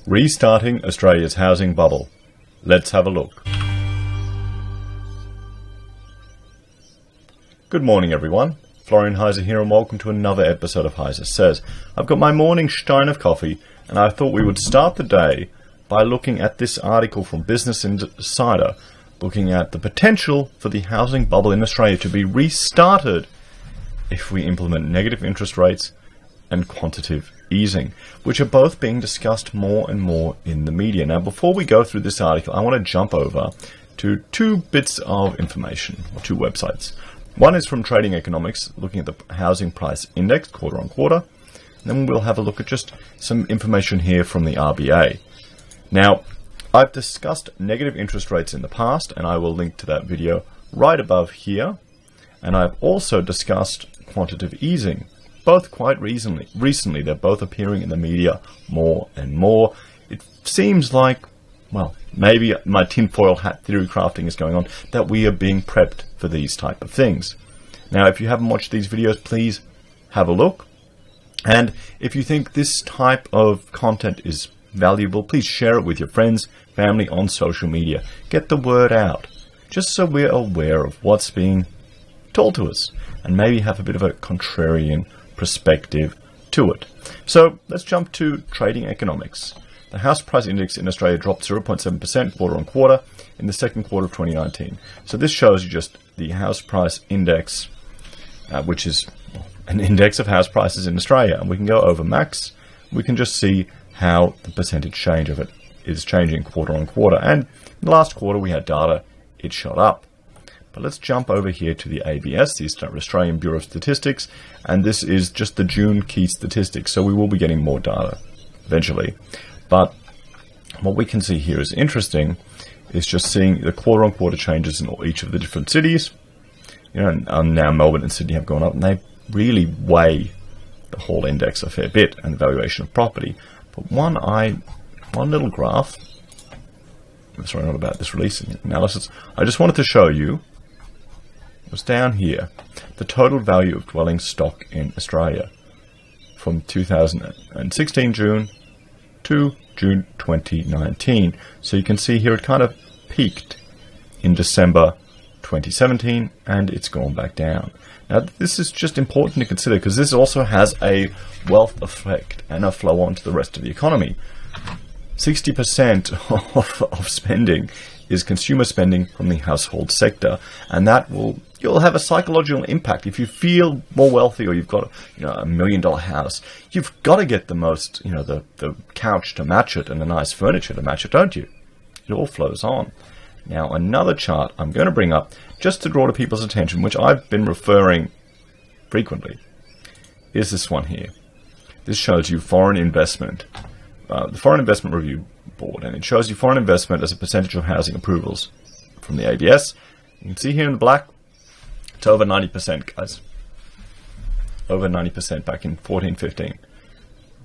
Restarting Australia's housing bubble. Let's have a look. Good morning, everyone. Florian Heise here, and welcome to another episode of Heise Says. I've got my morning stein of coffee, and I thought we would start the day by looking at this article from Business Insider, looking at the potential for the housing bubble in Australia to be restarted if we implement negative interest rates and quantitative easing, which are both being discussed more and more in the media. Now, before we go through this article, I want to jump over to two bits of information, or two websites. One is from Trading Economics, looking at the housing price index quarter on quarter. And then we'll have a look at just some information here from the RBA. Now, I've discussed negative interest rates in the past, and I will link to that video right above here. And I've also discussed quantitative easing, both quite recently. They're both appearing in the media more and more. It seems like, well, maybe my tinfoil hat theory crafting is going on, that we are being prepped for these type of things. Now, if you haven't watched these videos, please have a look. And if you think this type of content is valuable, please share it with your friends, family on social media. Get the word out, just so we're aware of what's being told to us, and maybe have a bit of a contrarian perspective to it. So let's jump to Trading Economics. The house price index in Australia dropped 0.7% quarter on quarter in the second quarter of 2019. So this shows you just the house price index, which is an index of house prices in Australia. And we can go over max. We can just see how the percentage change of it is changing quarter on quarter. And in the last quarter we had data, it shot up. But let's jump over here to the ABS, the Australian Bureau of Statistics, and this is just the June key statistics, so we will be getting more data eventually. But what we can see here is interesting, is just seeing the quarter-on-quarter changes in each of the different cities. You know, now Melbourne and Sydney have gone up, and they really weigh the whole index a fair bit and the valuation of property. But one little graph, sorry, not about this release analysis, I just wanted to show you, was down here, the total value of dwelling stock in Australia from 2016 June to June 2019. So you can see here it kind of peaked in December 2017 and it's gone back down. Now this is just important to consider because this also has a wealth effect and a flow on to the rest of the economy. 60% of spending is consumer spending from the household sector, and that you'll have a psychological impact. If you feel more wealthy, or you've got a $1 million house, you've got to get the most, the couch to match it and the nice furniture to match it, don't you? It all flows on. Now, another chart I'm going to bring up just to draw to people's attention, which I've been referring frequently, is this one here. This shows you foreign investment, the Foreign Investment Review Board, and it shows you foreign investment as a percentage of housing approvals from the ABS. You can see here in the black, it's over 90%, guys. Over 90% back in 14-15,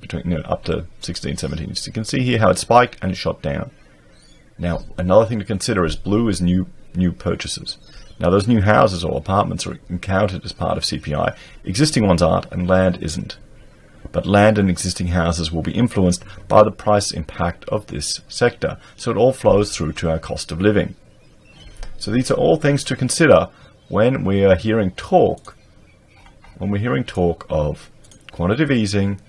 between up to 16-17. So you can see here how it spiked and it shot down. Now, another thing to consider is blue is new purchases. Now, those new houses or apartments are counted as part of CPI. Existing ones aren't, and land isn't. But land and existing houses will be influenced by the price impact of this sector. So it all flows through to our cost of living. So these are all things to consider when we are hearing talk, of quantitative easing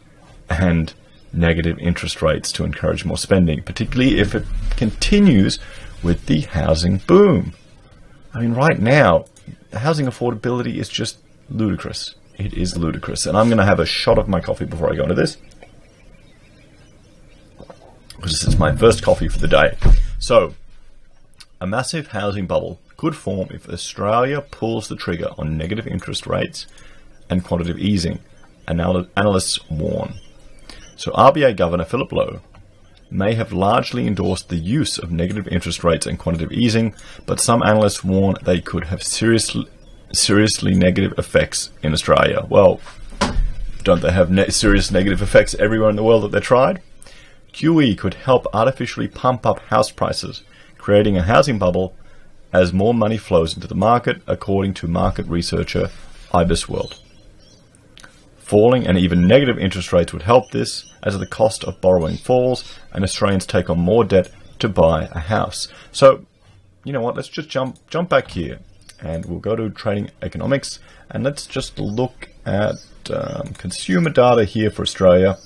and negative interest rates to encourage more spending, particularly if it continues with the housing boom. I mean, right now, housing affordability is just ludicrous. It is ludicrous. And I'm going to have a shot of my coffee before I go into this, because this is my first coffee for the day. So, a massive housing bubble could form if Australia pulls the trigger on negative interest rates and quantitative easing, analysts warn. So RBA Governor Philip Lowe may have largely endorsed the use of negative interest rates and quantitative easing, but some analysts warn they could have seriously negative effects in Australia. Well, don't they have serious negative effects everywhere in the world that they tried? QE could help artificially pump up house prices, creating a housing bubble as more money flows into the market, according to market researcher IBIS World. Falling and even negative interest rates would help this, as the cost of borrowing falls and Australians take on more debt to buy a house. So, you know what, let's just jump back here and we'll go to trading economics and let's just look at consumer data here for Australia.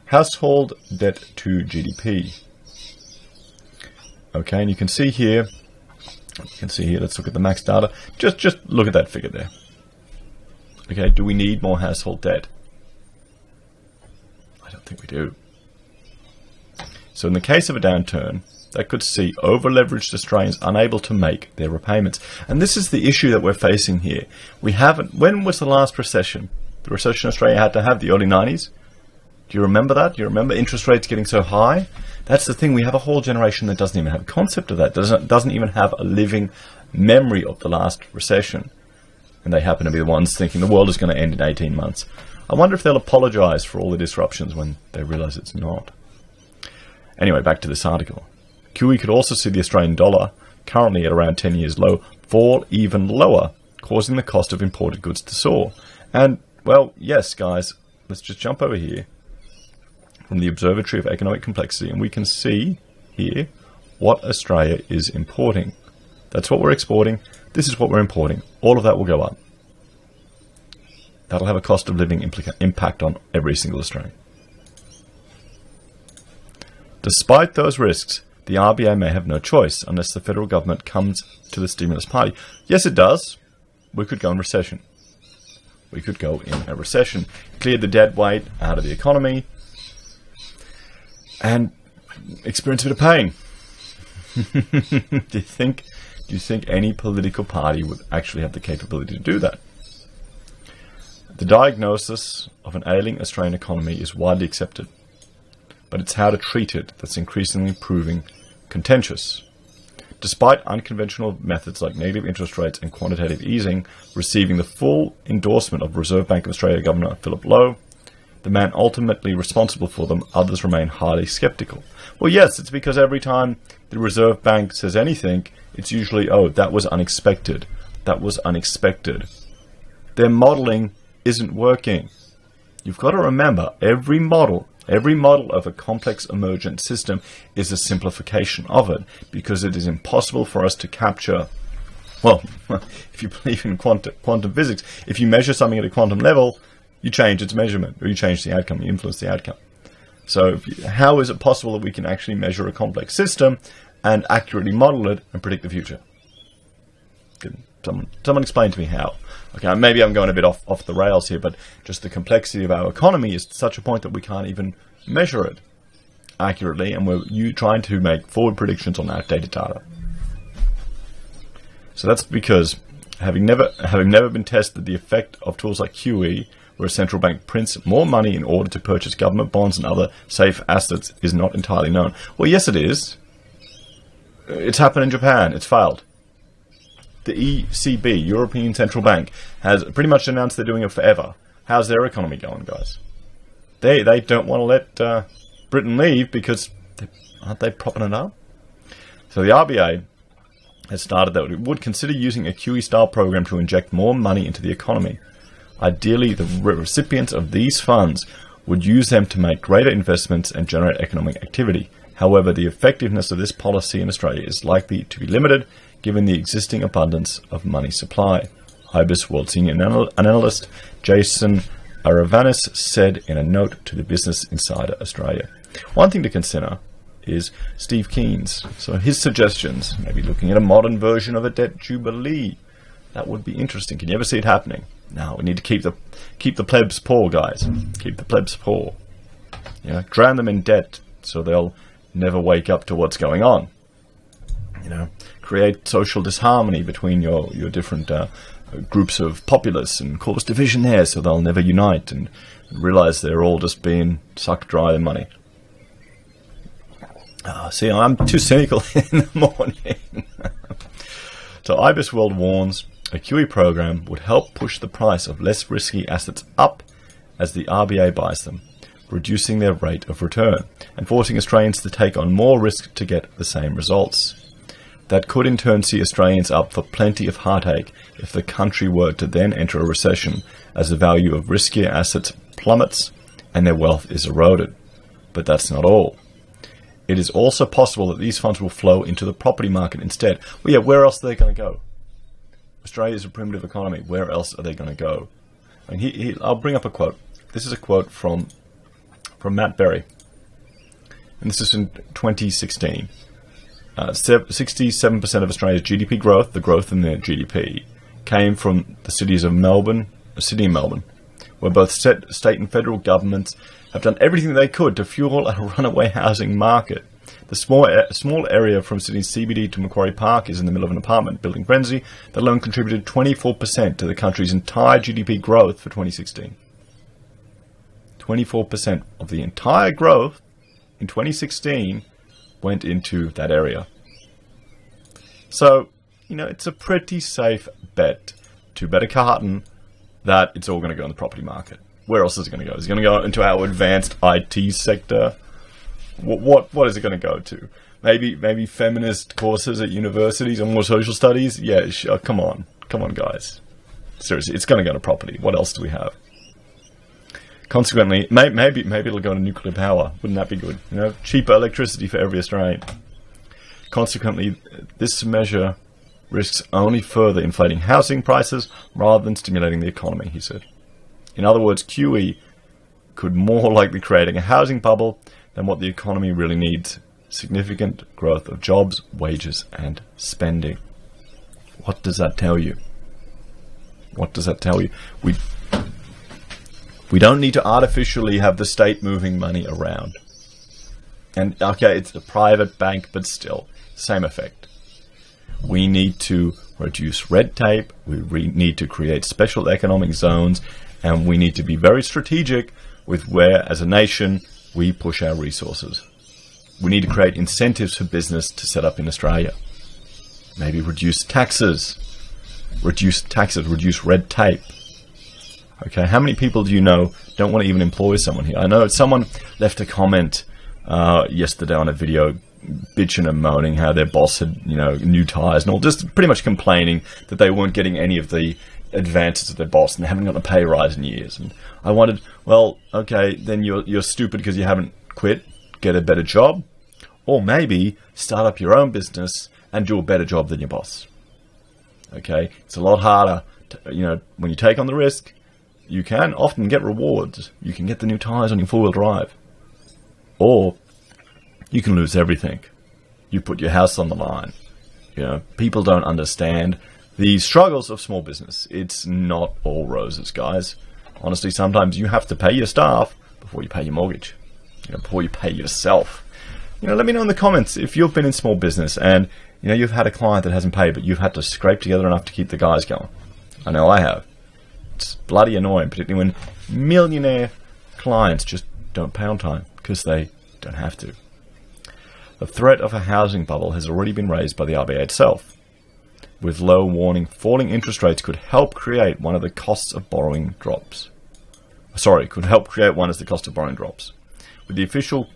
Household debt to GDP. Okay, and you can see here, let's look at the max data. Just look at that figure there. Okay, do we need more household debt? I don't think we do. So in the case of a downturn, that could see over-leveraged Australians unable to make their repayments. And this is the issue that we're facing here. We haven't... When was the last recession? The recession Australia had to have, the early 90s? Do you remember that? Do you remember interest rates getting so high? That's the thing. We have a whole generation that doesn't even have a concept of that, doesn't even have a living memory of the last recession. And they happen to be the ones thinking the world is going to end in 18 months. I wonder if they'll apologize for all the disruptions when they realize it's not. Anyway, back to this article. QE could also see the Australian dollar, currently at around 10 years low, fall even lower, causing the cost of imported goods to soar. And, well, yes, guys, let's just jump over here from the Observatory of Economic Complexity, and we can see here what Australia is importing. That's what we're exporting. This is what we're importing. All of that will go up. That'll have a cost of living impact on every single Australian. Despite those risks, the RBA may have no choice unless the federal government comes to the stimulus party. Yes, it does. We could go in recession. We could go in a recession. Clear the dead weight out of the economy and experience a bit of pain. Do you think any political party would actually have the capability to do that? The diagnosis of an ailing Australian economy is widely accepted, but it's how to treat it that's increasingly proving contentious. Despite unconventional methods like negative interest rates and quantitative easing receiving the full endorsement of Reserve Bank of Australia Governor Philip Lowe, the man ultimately responsible for them, others remain highly sceptical. Well, yes, it's because every time the Reserve Bank says anything, it's usually, oh, that was unexpected. That was unexpected. Their modelling isn't working. You've got to remember, every model of a complex emergent system is a simplification of it, because it is impossible for us to capture, well, if you believe in quantum physics, if you measure something at a quantum level, you change its measurement, or you change the outcome, you influence the outcome. So how is it possible that we can actually measure a complex system and accurately model it and predict the future? Can someone explain to me how? Okay, maybe I'm going a bit off the rails here, but just the complexity of our economy is to such a point that we can't even measure it accurately, and we're trying to make forward predictions on outdated data. So that's because having never been tested, the effect of tools like QE, where a central bank prints more money in order to purchase government bonds and other safe assets, is not entirely known. Well, yes, it is. It's happened in Japan. It's failed. The ECB, European Central Bank, has pretty much announced they're doing it forever. How's their economy going, guys? They don't want to let Britain leave because aren't they propping it up? So the RBA has started that it would consider using a QE-style program to inject more money into the economy. Ideally, the recipients of these funds would use them to make greater investments and generate economic activity. However, the effectiveness of this policy in Australia is likely to be limited given the existing abundance of money supply. IBIS World Senior Analyst Jason Aravanis said in a note to the Business Insider Australia. One thing to consider is Steve Keen's. So his suggestions, maybe looking at a modern version of a debt jubilee. That would be interesting. Can you ever see it happening? No, we need to keep the plebs poor, guys. Keep the plebs poor. Drown them in debt so they'll never wake up to what's going on. Create social disharmony between your different groups of populace and cause division there so they'll never unite and realize they're all just being sucked dry of money. See, I'm too cynical in the morning. So IBIS World warns a QE program would help push the price of less risky assets up as the RBA buys them, reducing their rate of return and forcing Australians to take on more risk to get the same results. That could in turn see Australians up for plenty of heartache if the country were to then enter a recession as the value of riskier assets plummets and their wealth is eroded. But that's not all. It is also possible that these funds will flow into the property market instead. Well, yeah, where else are they going to go? Australia is a primitive economy. Where else are they going to go? And I'll bring up a quote. This is a quote from Matt Berry. And this is in 2016. 67% of Australia's GDP growth, the growth in their GDP, came from the cities of Sydney and Melbourne, where both state and federal governments have done everything they could to fuel a runaway housing market. The small area from Sydney's CBD to Macquarie Park is in the middle of an apartment building frenzy that alone contributed 24% to the country's entire GDP growth for 2016. 24% of the entire growth in 2016 went into that area. So, it's a pretty safe bet to bet a carton that it's all going to go in the property market. Where else is it going to go? Is it going to go into our advanced IT sector? What is it going to go to? Maybe feminist courses at universities or more social studies? Yeah, sure. Come on, guys. Seriously, it's going to go to property. What else do we have? Consequently, maybe it'll go to nuclear power. Wouldn't that be good? Cheaper electricity for every Australian. Consequently, this measure risks only further inflating housing prices rather than stimulating the economy, he said. In other words, QE could more likely creating a housing bubble than what the economy really needs. Significant growth of jobs, wages, and spending. What does that tell you? What does that tell you? We don't need to artificially have the state moving money around. And, okay, it's a private bank, but still, same effect. We need to reduce red tape, we need to create special economic zones, and we need to be very strategic with where, as a nation, we push our resources. We need to create incentives for business to set up in Australia. Maybe reduce taxes, reduce red tape. Okay, how many people do you know don't want to even employ someone here? I know someone left a comment yesterday on a video bitching and moaning how their boss had, new tires and all, just pretty much complaining that they weren't getting any of the advances of their boss and they haven't gotten a pay rise in years. And I wondered, well, okay, then you're stupid because you haven't quit, get a better job, or maybe start up your own business and do a better job than your boss. Okay, it's a lot harder to, when you take on the risk, you can often get rewards. You can get the new tires on your four-wheel drive. Or you can lose everything. You put your house on the line. People don't understand the struggles of small business. It's not all roses, guys. Honestly, sometimes you have to pay your staff before you pay your mortgage. Before you pay yourself. Let me know in the comments if you've been in small business and, you've had a client that hasn't paid, but you've had to scrape together enough to keep the guys going. I know I have. It's bloody annoying, particularly when millionaire clients just don't pay on time because they don't have to. The threat of a housing bubble has already been raised by the RBA itself. With low warning, falling interest rates could help create one as the cost of borrowing drops. With the official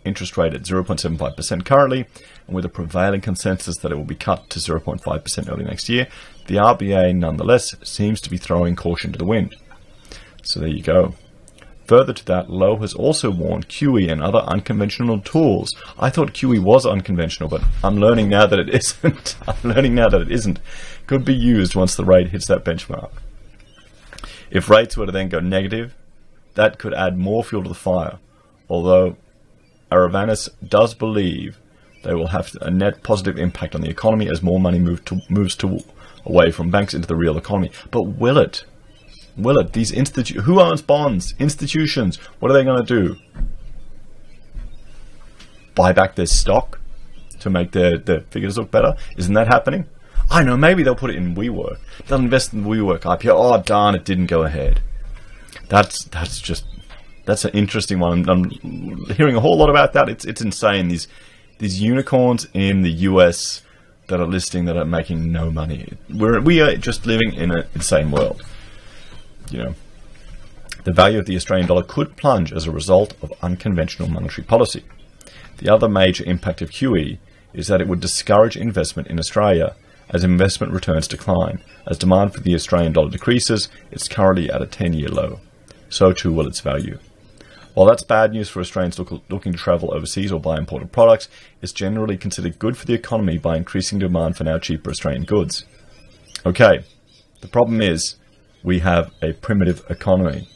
interest rate at 0.75% currently, and with a prevailing consensus that it will be cut to 0.5% early next year, the RBA nonetheless seems to be throwing caution to the wind. So there you go. Further to that, Lowe has also warned QE and other unconventional tools. I thought QE was unconventional, but I'm learning now that it isn't. Could be used once the rate hits that benchmark. If rates were to then go negative, that could add more fuel to the fire. Although Aravanis does believe they will have a net positive impact on the economy as more money moves away from banks into the real economy. But will it? These who owns bonds? Institutions. What are they going to do? Buy back their stock to make their figures look better? Isn't that happening? I know, maybe they'll put it in WeWork. They'll invest in WeWork IPO. Oh, darn, it didn't go ahead. That's an interesting one. I'm hearing a whole lot about that. It's insane. These unicorns in the US that are listing that are making no money. We are just living in an insane world. The value of the Australian dollar could plunge as a result of unconventional monetary policy. The other major impact of QE is that it would discourage investment in Australia as investment returns decline. As demand for the Australian dollar decreases, it's currently at a 10-year low. So too will its value. While that's bad news for Australians looking to travel overseas or buy imported products, it's generally considered good for the economy by increasing demand for now cheaper Australian goods. Okay, the problem is we have a primitive economy.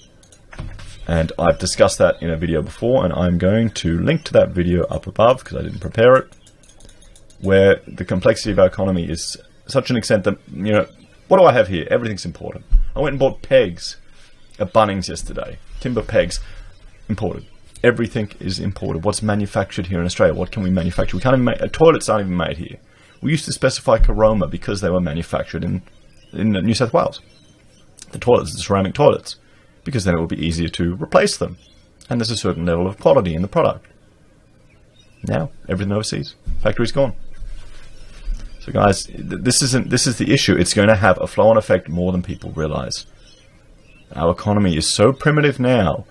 And I've discussed that in a video before, and I'm going to link to that video up above because I didn't prepare it, where the complexity of our economy is such an extent that, what do I have here? Everything's important. I went and bought pegs at Bunnings yesterday. Timber pegs. Imported. Everything is imported. What's manufactured here in Australia? What can we manufacture? We can't even make... toilets aren't even made here. We used to specify Caroma because they were manufactured in New South Wales. The toilets, the ceramic toilets, because then it would be easier to replace them. And there's a certain level of quality in the product. Now, everything overseas. Factory's gone. So guys, this is the issue. It's going to have a flow-on effect more than people realize. Our economy is so primitive now.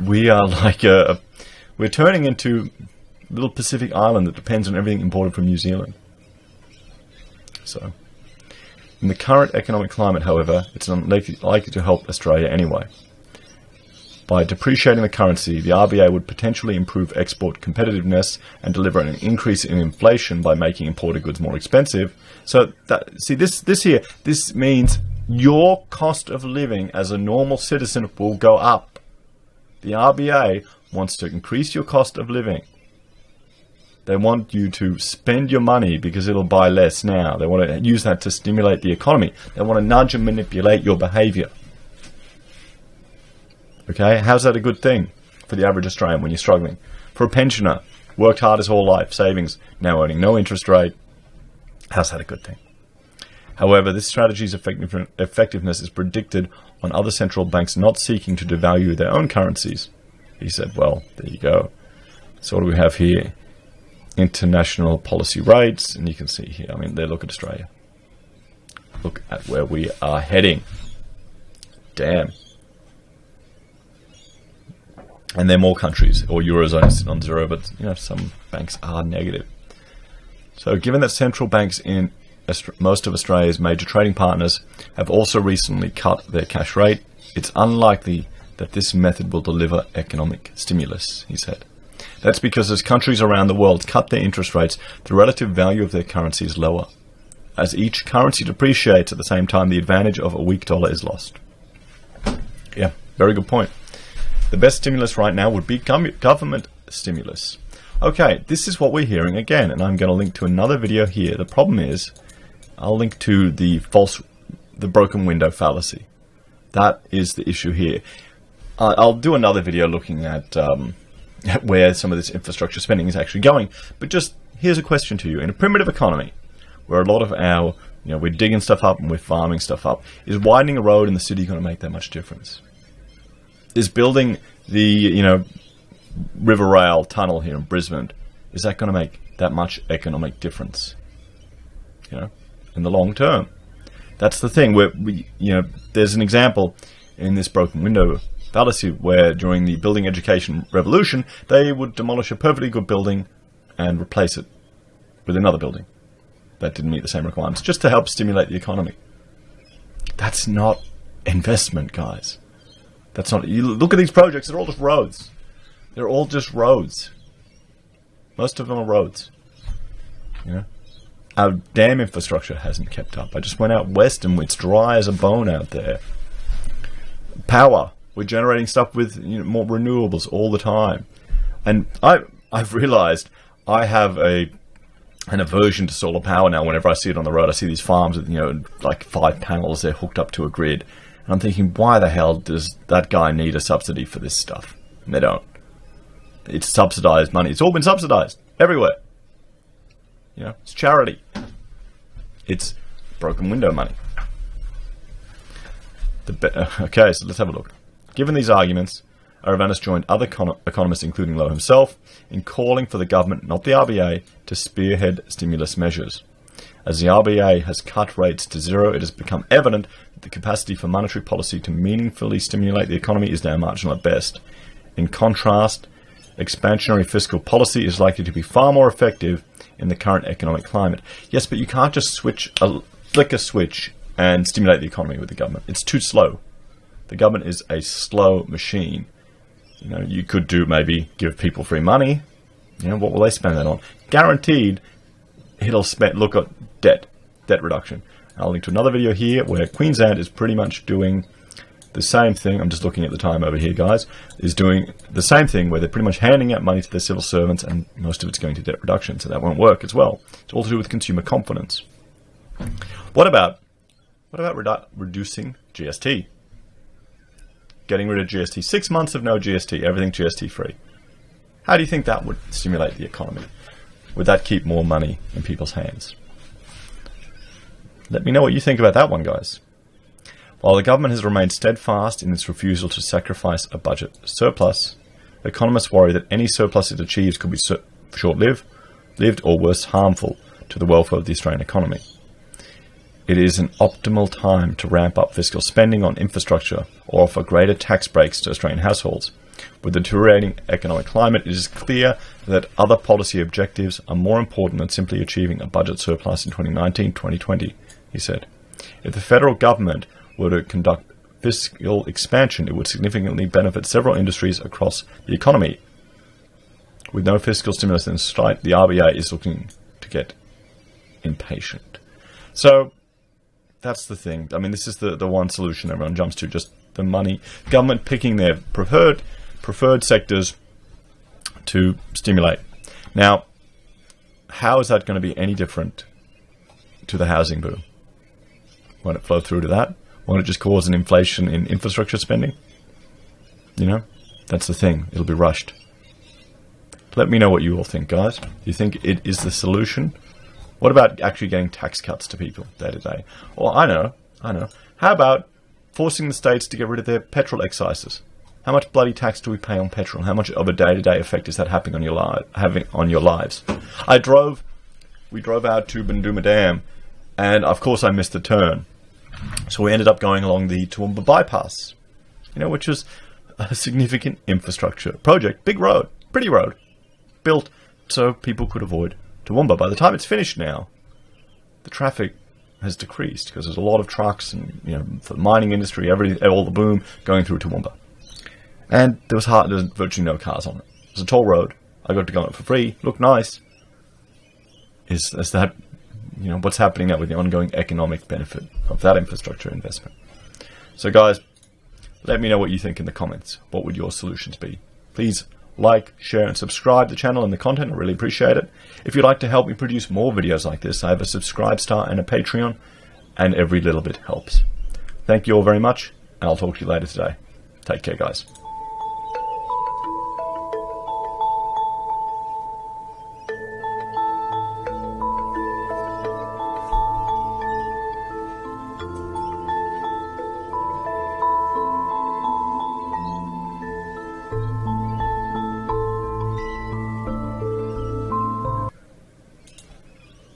We are like we're turning into a little Pacific island that depends on everything imported from New Zealand. So, in the current economic climate, however, it's unlikely to help Australia anyway. By depreciating the currency, the RBA would potentially improve export competitiveness and deliver an increase in inflation by making imported goods more expensive. So, this means your cost of living as a normal citizen will go up. The RBA wants to increase your cost of living. They want you to spend your money because it'll buy less now. They want to use that to stimulate the economy. They want to nudge and manipulate your behavior. Okay, how's that a good thing for the average Australian when you're struggling? For a pensioner, worked hard his whole life, savings, now earning no interest rate. How's that a good thing? However, this strategy's effectiveness is predicted on other central banks not seeking to devalue their own currencies. He said, well, there you go. So what do we have here? International policy rates, and you can see here, they look at Australia. Look at where we are heading. Damn. And there are more countries, or Eurozone on zero, but some banks are negative. So given that central banks in most of Australia's major trading partners have also recently cut their cash rate, it's unlikely that this method will deliver economic stimulus, he said. That's because as countries around the world cut their interest rates, the relative value of their currency is lower. As each currency depreciates at the same time, the advantage of a weak dollar is lost. Yeah, very good point. The best stimulus right now would be government stimulus. Okay, this is what we're hearing again, and I'm going to link to another video here. The problem is, I'll link to the broken window fallacy. That is the issue here. I'll do another video looking at where some of this infrastructure spending is actually going. But just here's a question to you. In a primitive economy, where a lot of our, we're digging stuff up and we're farming stuff up, is widening a road in the city going to make that much difference? Is building the, River Rail tunnel here in Brisbane, is that going to make that much economic difference? In the long term. That's the thing where there's an example in this broken window fallacy where during the building education revolution, they would demolish a perfectly good building and replace it with another building that didn't meet the same requirements, just to help stimulate the economy. That's not investment, guys. That's not. You look at these projects, they're all just roads. They're all just roads. Most of them are roads. Our dam infrastructure hasn't kept up. I just went out west and it's dry as a bone out there. Power. We're generating stuff with more renewables all the time. And I've realized I have an aversion to solar power now. Whenever I see it on the road, I see these farms with, like 5 panels, they're hooked up to a grid. And I'm thinking, why the hell does that guy need a subsidy for this stuff? And they don't. It's subsidized money. It's all been subsidized everywhere. It's charity. It's broken window money. Okay, so let's have a look. Given these arguments, Aravanis joined other economists, including Lowe himself, in calling for the government, not the RBA, to spearhead stimulus measures. As the RBA has cut rates to zero, it has become evident that the capacity for monetary policy to meaningfully stimulate the economy is now marginal at best. In contrast, expansionary fiscal policy is likely to be far more effective in the current economic climate. Yes, but you can't just flick a switch and stimulate the economy with the government. It's too slow. The government is a slow machine. You could maybe give people free money. What will they spend that on? Guaranteed, look at debt reduction. I'll link to another video here where Queensland is pretty much doing the same thing. I'm just looking at the time over here, guys. Is doing the same thing where they're pretty much handing out money to their civil servants, and most of it's going to debt reduction, so that won't work as well. It's all to do with consumer confidence. What about reducing GST? Getting rid of GST. 6 months of no GST, everything GST free. How do you think that would stimulate the economy? Would that keep more money in people's hands? Let me know what you think about that one, guys. While the government has remained steadfast in its refusal to sacrifice a budget surplus, economists worry that any surplus it achieves could be short-lived, or worse, harmful to the welfare of the Australian economy. It is an optimal time to ramp up fiscal spending on infrastructure or offer greater tax breaks to Australian households. With the deteriorating economic climate, it is clear that other policy objectives are more important than simply achieving a budget surplus in 2019-2020, he said. If the federal government were to conduct fiscal expansion, it would significantly benefit several industries across the economy. With no fiscal stimulus in sight, the RBA is looking to get impatient. So, that's the thing. I mean, this is the one solution everyone jumps to, just the money. Government picking their preferred sectors to stimulate. Now, how is that going to be any different to the housing boom? Won't it flow through to that? Won't it just cause an inflation in infrastructure spending? That's the thing. It'll be rushed. Let me know what you all think, guys. Do you think it is the solution? What about actually getting tax cuts to people day to day? Or I know. How about forcing the states to get rid of their petrol excises? How much bloody tax do we pay on petrol? How much of a day-to-day effect is that having on your lives? We drove out to Bunduma Dam, and of course I missed the turn. So we ended up going along the Toowoomba bypass, which was a significant infrastructure project. Big road, pretty road, built so people could avoid Toowoomba. By the time it's finished now, the traffic has decreased because there's a lot of trucks and, for the mining industry, all the boom going through Toowoomba. And there was virtually no cars on it. It was a toll road. I got to go on it for free. Looked nice. Is that, what's happening now with the ongoing economic benefit of that infrastructure investment? So guys, let me know what you think in the comments. What would your solutions be? Please like, share, and subscribe to the channel and the content. I really appreciate it. If you'd like to help me produce more videos like this, I have a subscribe star and a Patreon, and every little bit helps. Thank you all very much, and I'll talk to you later today. Take care, guys.